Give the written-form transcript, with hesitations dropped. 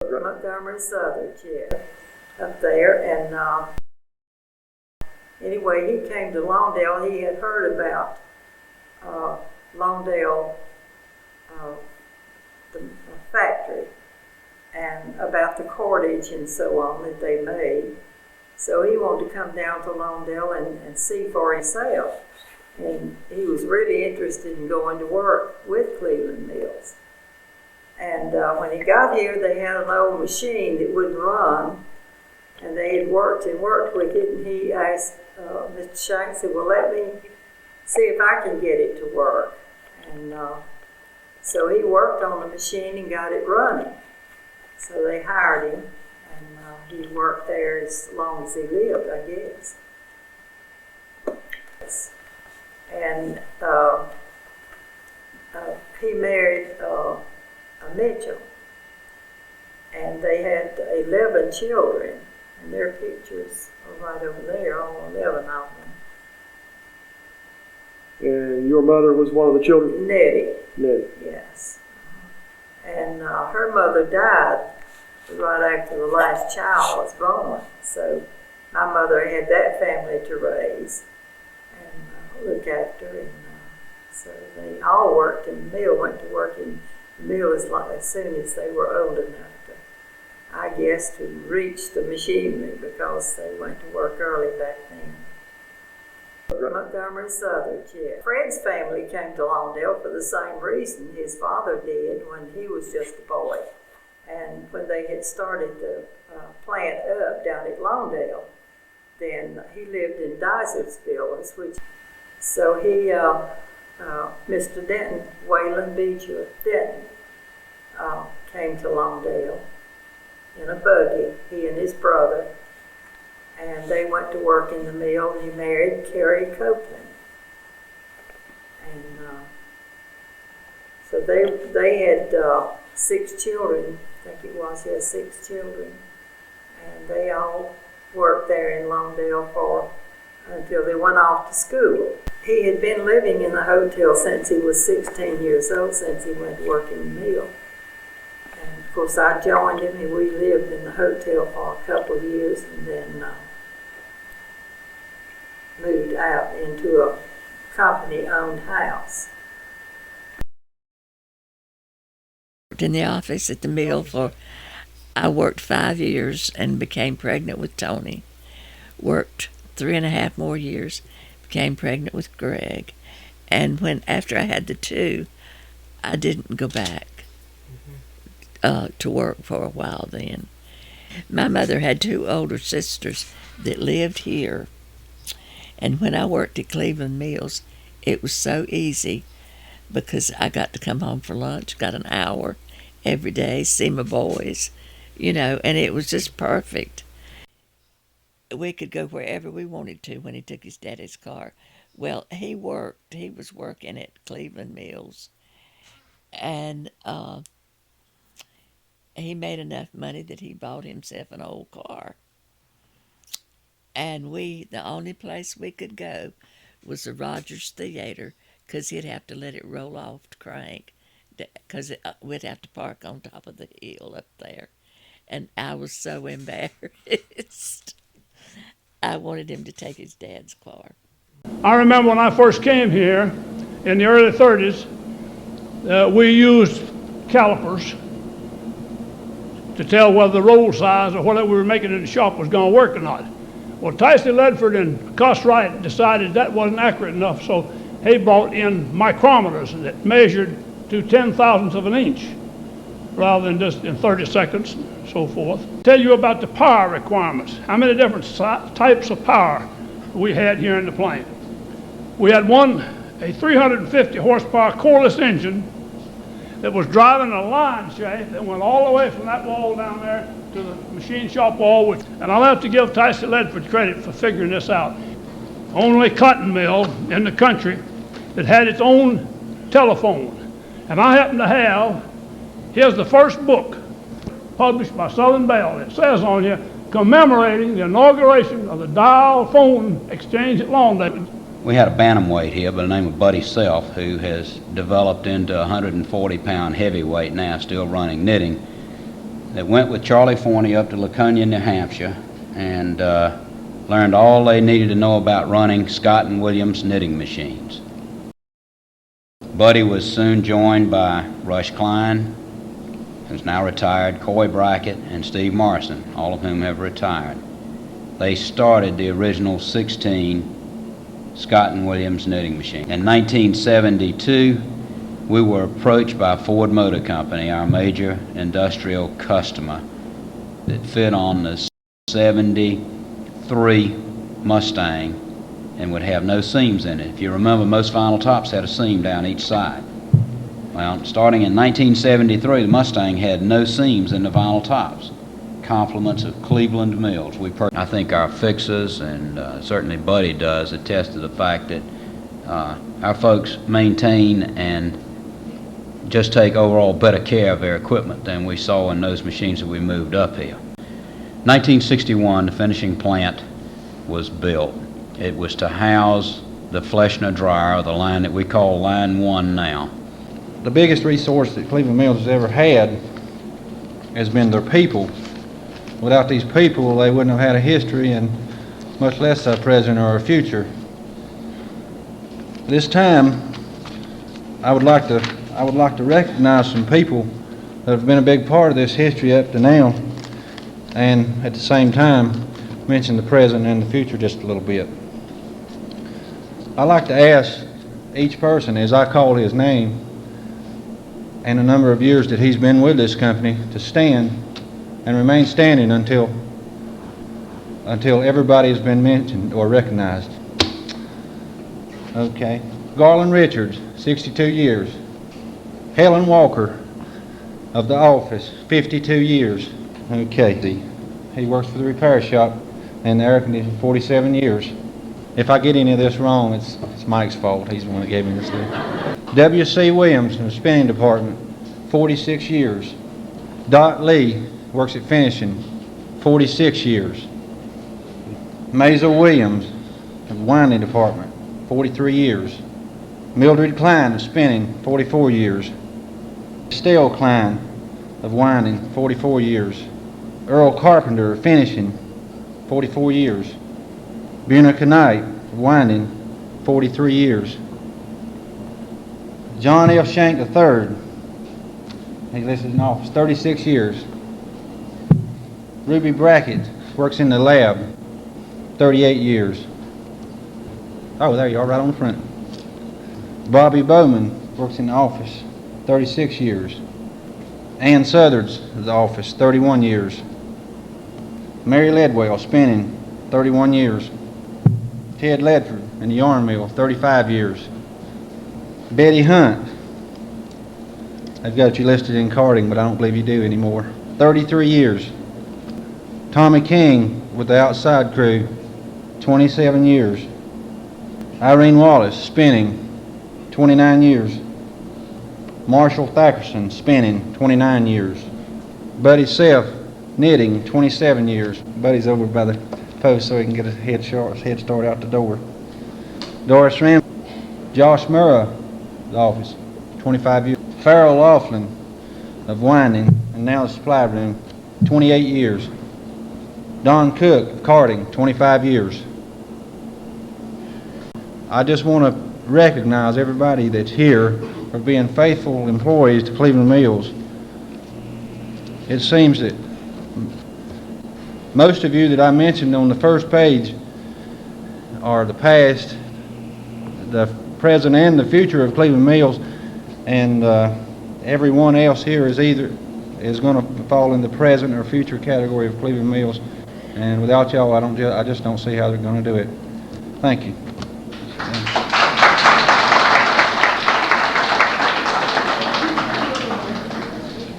Montgomery Southern, yeah, up there. And anyway, he came to Lawndale. He had heard about Lawndale, the factory, and about the cordage and so on that they made. So he wanted to come down to Lawndale and see for himself. And he was really interested in going to work with Cleveland Mills. And when he got here, they had an old machine that wouldn't run, and they had worked with it, and he asked Mr. Shanks, said, well, let me see if I can get it to work. And so he worked on the machine and got it running. So they hired him, and he worked there as long as he lived, I guess. And he married a Mitchell, and they had 11 children, and their pictures are right over there, all 11 of them. And your mother was one of the children? Nettie. Nettie. Yes. And her mother died right after the last child was born, so my mother had that family to raise and look after, and so they all worked in the mill, went to work in the mill as soon as they were old enough to, I guess, to reach the machinery, because they went to work early back then. Montgomery Southern, yeah. Fred's family came to Lawndale for the same reason his father did when he was just a boy. And when they had started the plant up down at Lawndale, then he lived in Dysersville, which, so he, Mr. Denton, Wayland Beecher Denton, came to Lawndale in a buggy, he and his brother, and they went to work in the mill, and he married Carrie Copeland. And so they had 6 children, I think it was, he had 6 children, and they all worked there in Lawndale until they went off to school. He had been living in the hotel since he was 16 years old, since he went to work in the mill. And of course I joined him, and we lived in the hotel for a couple of years, and then moved out into a company-owned house. In the office at the mill I worked 5 years and became pregnant with Tony. Worked 3.5 more years, became pregnant with Greg. And after I had the 2, I didn't go back to work for a while then. My mother had 2 older sisters that lived here. And when I worked at Cleveland Mills, it was so easy because I got to come home for lunch, got an hour every day, see my boys, and it was just perfect. We could go wherever we wanted to when he took his daddy's car. Well, he was working at Cleveland Mills, and he made enough money that he bought himself an old car. And the only place we could go was the Rogers Theater, because he'd have to let it roll off the crank, because we'd have to park on top of the hill up there. And I was so embarrassed. I wanted him to take his dad's car. I remember when I first came here in the early 30s, we used calipers to tell whether the roll size or whatever we were making in the shop was going to work or not. Well, Tyson Ledford and Cuss Wright decided that wasn't accurate enough, so he brought in micrometers that measured to 10,000ths of an inch rather than just in 30 seconds and so forth. Tell you about the power requirements, how many different types of power we had here in the plant. We had a 350 horsepower coreless engine that was driving a line shaft that went all the way from that wall down there to the machine shop wall, and I'll have to give Tyson Ledford credit for figuring this out. Only cotton mill in the country that had its own telephone. And I happen to have, here's the first book published by Southern Bell. It says on here, commemorating the inauguration of the dial phone exchange at Lawndale. We had a bantamweight here by the name of Buddy Self, who has developed into a 140-pound heavyweight now, still running knitting. that went with Charlie Forney up to Laconia, New Hampshire, and learned all they needed to know about running Scott and Williams knitting machines. Buddy was soon joined by Rush Klein, who's now retired, Coy Brackett, and Steve Morrison, all of whom have retired. They started the original 16 Scott and Williams knitting machine. In 1972, we were approached by Ford Motor Company, our major industrial customer, that fit on the 73 Mustang and would have no seams in it. If you remember, most vinyl tops had a seam down each side. Well, starting in 1973, the Mustang had no seams in the vinyl tops. Compliments of Cleveland Mills. I think our fixers, and certainly Buddy does, attest to the fact that our folks maintain and just take overall better care of their equipment than we saw in those machines that we moved up here. 1961, the finishing plant was built. It was to house the Fleshner dryer, the line that we call Line 1 now. The biggest resource that Cleveland Mills has ever had has been their people. Without these people, they wouldn't have had a history, and much less a present or a future. This time, I would like to recognize some people that have been a big part of this history up to now, and at the same time, mention the present and the future just a little bit. I'd like to ask each person, as I call his name, and the number of years that he's been with this company, to stand and remain standing until everybody has been mentioned or recognized. Okay. Garland Richards, 62 years. Helen Walker of the office, 52 years. Okay. He works for the repair shop and the air conditioning, 47 years. If I get any of this wrong, it's Mike's fault. He's the one that gave me this thing. W.C. Williams in the spinning department, 46 years. Dot Lee works at finishing, 46 years. Maisel Williams of the winding department, 43 years. Mildred Klein of spinning, 44 years. Estelle Klein of winding, 44 years. Earl Carpenter of finishing, 44 years. Buena Knight of winding, 43 years. John F. Shank III, he listed in office, 36 years. Ruby Brackett works in the lab, 38 years. Oh, there you are, right on the front. Bobby Bowman works in the office, 36 years. Ann Southards of the office, 31 years. Mary Ledwell, spinning, 31 years. Ted Ledford in the yarn mill, 35 years. Betty Hunt, I've got you listed in carding, but I don't believe you do anymore, 33 years. Tommy King with the outside crew, 27 years. Irene Wallace, spinning, 29 years. Marshall Thackerson, spinning, 29 years. Buddy Self, knitting, 27 years. Buddy's over by the post so he can get a head start out the door. Doris Ram, Josh Murrah, the office, 25 years. Farrell Laughlin of winding and now the supply room, 28 years. Don Cook of carding, 25 years. I just want to recognize everybody that's here for being faithful employees to Cleveland Mills. It seems that most of you that I mentioned on the first page are the past, the present, and the future of Cleveland Mills, and everyone else here is going to fall in the present or future category of Cleveland Mills. And without y'all, I just don't see how they're going to do it. Thank you.